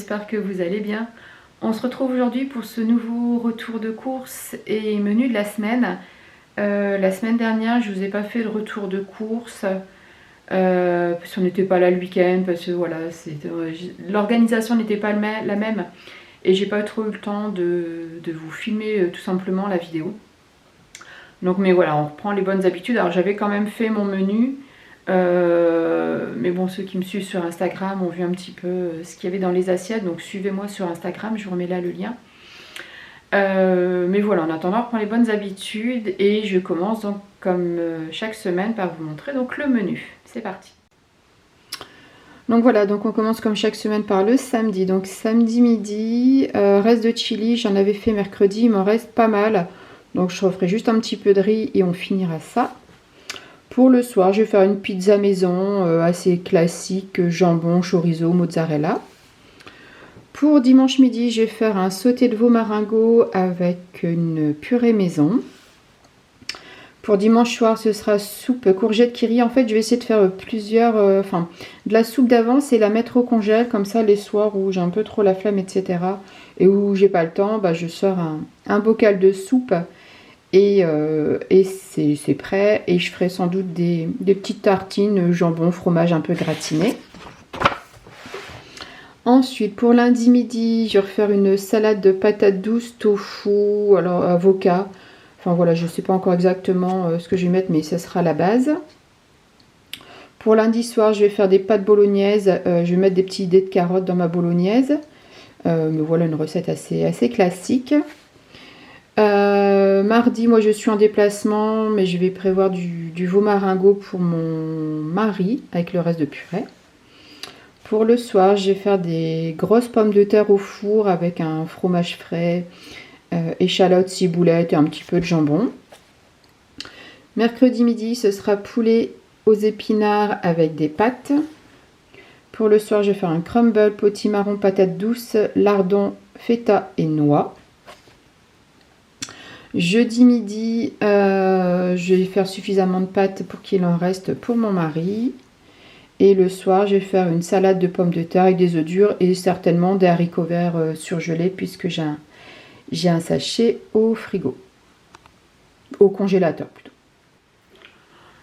j'espère que vous allez bien. On se retrouve aujourd'hui pour ce nouveau retour de course et menu de la semaine. La semaine dernière, je vous ai pas fait le retour de course parce qu'on n'était pas là le week-end, parce que voilà, l'organisation n'était pas la même et j'ai pas trop eu le temps de vous filmer tout simplement la vidéo. Donc mais voilà, on reprend les bonnes habitudes. Alors j'avais quand même fait mon menu. Mais bon, ceux qui me suivent sur Instagram ont vu un petit peu ce qu'il y avait dans les assiettes, donc suivez-moi sur Instagram, je vous remets là le lien. Mais voilà, en attendant, on reprend les bonnes habitudes et je commence donc comme chaque semaine par vous montrer donc le menu. C'est parti. Donc voilà, donc on commence comme chaque semaine par le samedi. Donc samedi midi, reste de chili, j'en avais fait mercredi, il m'en reste pas mal. Donc je referai juste un petit peu de riz et on finira ça. Pour le soir, je vais faire une pizza maison assez classique, jambon, chorizo, mozzarella. Pour dimanche midi, je vais faire un sauté de veau maringot avec une purée maison. Pour dimanche soir, ce sera soupe courgette curry. En fait, je vais essayer de faire plusieurs... de la soupe d'avance et la mettre au congèle. Comme ça, les soirs où j'ai un peu trop la flemme, etc. et où j'ai pas le temps, je sors un bocal de soupe. Et c'est prêt. Et je ferai sans doute des petites tartines, jambon, fromage un peu gratiné. Ensuite, pour lundi midi, je vais refaire une salade de patates douces, tofu, alors avocat. Enfin voilà, je ne sais pas encore exactement ce que je vais mettre, mais ça sera la base. Pour lundi soir, je vais faire des pâtes bolognaises. Je vais mettre des petits dés de carottes dans ma bolognaise. Mais voilà, une recette assez classique. Mardi, moi je suis en déplacement, mais je vais prévoir du veau maringot pour mon mari avec le reste de purée. Pour le soir, je vais faire des grosses pommes de terre au four avec un fromage frais, échalotes, ciboulette et un petit peu de jambon. Mercredi midi, ce sera poulet aux épinards avec des pâtes. Pour le soir, je vais faire un crumble, potimarron, patates douces, lardons, feta et noix. Jeudi midi, je vais faire suffisamment de pâtes pour qu'il en reste pour mon mari. Et le soir, je vais faire une salade de pommes de terre avec des œufs durs et certainement des haricots verts surgelés puisque j'ai un sachet au frigo. Au congélateur plutôt.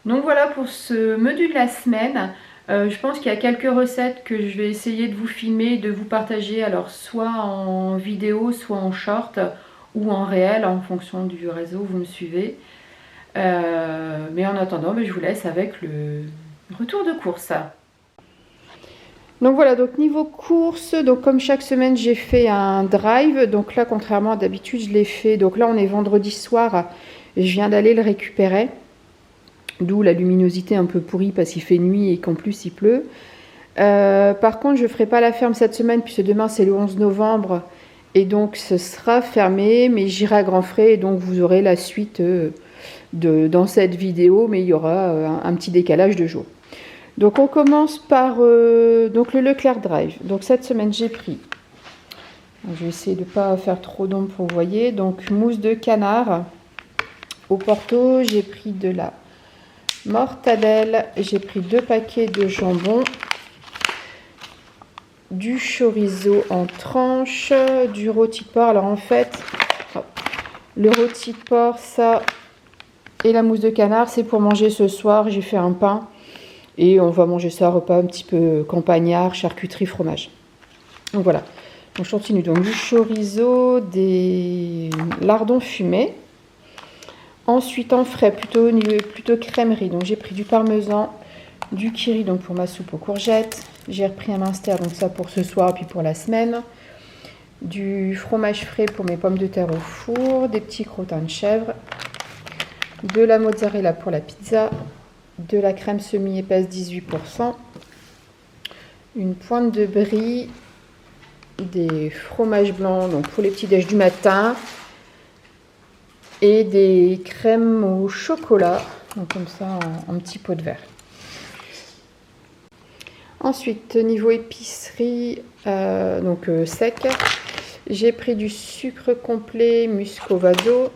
Donc voilà pour ce menu de la semaine. Je pense qu'il y a quelques recettes que je vais essayer de vous filmer et de vous partager. Alors soit en vidéo, soit en short ou en réel en fonction du réseau où vous me suivez. Mais en attendant, je vous laisse avec le retour de course. Donc voilà, donc niveau course, donc comme chaque semaine j'ai fait un drive. Donc là, contrairement à d'habitude, je l'ai fait. Donc là, on est vendredi soir. Je viens d'aller le récupérer. D'où la luminosité un peu pourrie parce qu'il fait nuit et qu'en plus il pleut. Par contre, je ne ferai pas la ferme cette semaine puisque demain c'est le 11 novembre. Et donc ce sera fermé, mais j'irai à grands frais et donc vous aurez la suite dans cette vidéo, mais il y aura un petit décalage de jour. Donc on commence par donc le Leclerc Drive. Donc cette semaine j'ai pris, je vais essayer de ne pas faire trop d'ombre pour vous voyez, donc mousse de canard au Porto, j'ai pris de la mortadelle, j'ai pris 2 paquets de jambon, du chorizo en tranches, du rôti de porc. Alors en fait, le rôti de porc, ça et la mousse de canard, c'est pour manger ce soir. J'ai fait un pain et on va manger ça repas un petit peu campagnard, charcuterie, fromage. Donc voilà. Donc je continue. Donc du chorizo, des lardons fumés. Ensuite en frais, plutôt crèmerie. Donc j'ai pris du parmesan, du curry donc pour ma soupe aux courgettes. J'ai repris un Minster, donc ça pour ce soir, puis pour la semaine. Du fromage frais pour mes pommes de terre au four. Des petits croûtons de chèvre. De la mozzarella pour la pizza. De la crème semi-épaisse 18%. Une pointe de brie. Des fromages blancs donc pour les petits déj du matin. Et des crèmes au chocolat. Donc comme ça en petit pot de verre. Ensuite, niveau épicerie, sec, j'ai pris du sucre complet muscovado.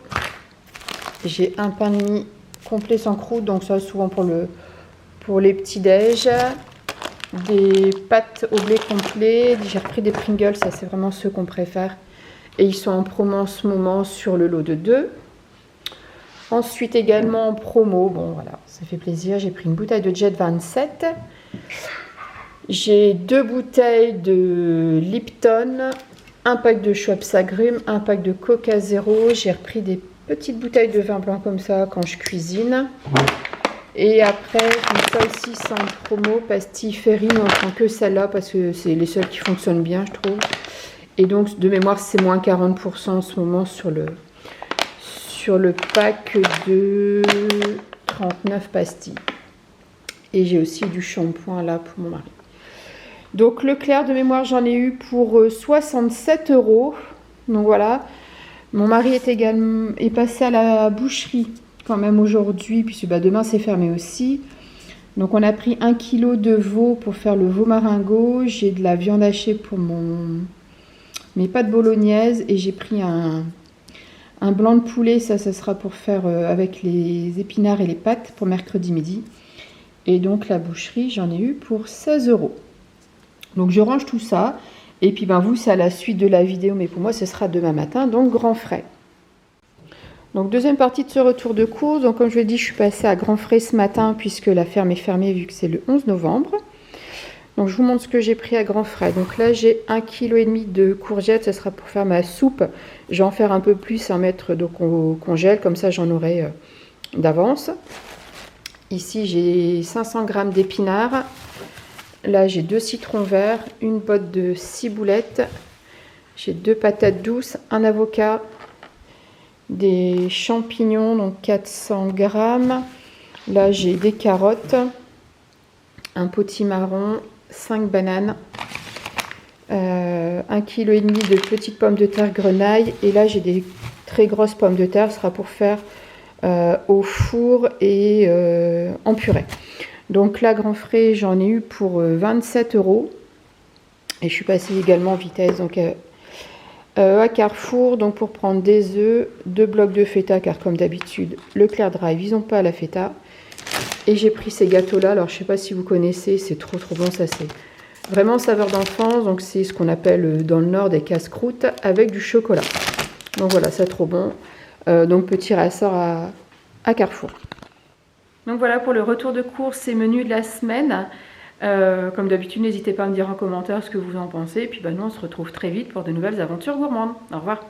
J'ai un pain de mie complet sans croûte, donc ça souvent pour les petits déj. des pâtes au blé complet. J'ai repris des Pringles, ça c'est vraiment ceux qu'on préfère. Et ils sont en promo en ce moment sur le lot de 2. Ensuite également en promo, bon voilà, ça fait plaisir, j'ai pris une bouteille de Jet 27. J'ai 2 bouteilles de Lipton, un pack de Schweppes Agrumes, un pack de Coca Zéro. J'ai repris des petites bouteilles de vin blanc comme ça quand je cuisine. Et après, ça aussi c'est en promo, pastilles Ferry, on prend que celle-là parce que c'est les seules qui fonctionnent bien, je trouve. Et donc, de mémoire, c'est moins 40% en ce moment sur le pack de 39 pastilles. Et j'ai aussi du shampoing là pour mon mari. Donc, Leclerc de mémoire, j'en ai eu pour 67 €. Donc voilà. Mon mari est passé à la boucherie quand même aujourd'hui, puisque demain c'est fermé aussi. Donc on a pris 1 kg de veau pour faire le veau maringot. J'ai de la viande hachée pour mes pâtes bolognaises. Et j'ai pris un blanc de poulet, ça sera pour faire avec les épinards et les pâtes pour mercredi midi. Et donc la boucherie, j'en ai eu pour 16 €. Donc je range tout ça. Et puis vous, c'est à la suite de la vidéo, mais pour moi ce sera demain matin, donc grand frais. Donc deuxième partie de ce retour de course. Donc comme je l'ai dit, je suis passée à grand frais ce matin puisque la ferme est fermée vu que c'est le 11 novembre. Donc je vous montre ce que j'ai pris à grand frais. Donc là j'ai 1,5 kg de courgettes, ce sera pour faire ma soupe. Je vais en faire un peu plus, en mettre donc au congèle, comme ça j'en aurai d'avance. Ici j'ai 500 g d'épinards. Là j'ai 2 citrons verts, une botte de ciboulette, j'ai 2 patates douces, un avocat, des champignons, donc 400 g. Là j'ai des carottes, un potimarron, 5 bananes, 1,5 kg de petites pommes de terre grenaille. Et là j'ai des très grosses pommes de terre, ce sera pour faire au four et en purée. Donc là, grand frais, j'en ai eu pour 27 €. Et je suis passée également en vitesse donc à Carrefour, donc pour prendre des œufs, 2 blocs de feta, car comme d'habitude, Leclerc Drive, ils n'ont pas la feta. Et j'ai pris ces gâteaux-là. Alors je ne sais pas si vous connaissez, c'est trop bon, ça c'est vraiment saveur d'enfance. Donc c'est ce qu'on appelle dans le Nord des casse-croûtes avec du chocolat. Donc voilà, c'est trop bon. Donc petit ressort à Carrefour. Donc voilà pour le retour de course et menu de la semaine. Comme d'habitude, n'hésitez pas à me dire en commentaire ce que vous en pensez. Et puis nous, on se retrouve très vite pour de nouvelles aventures gourmandes. Au revoir.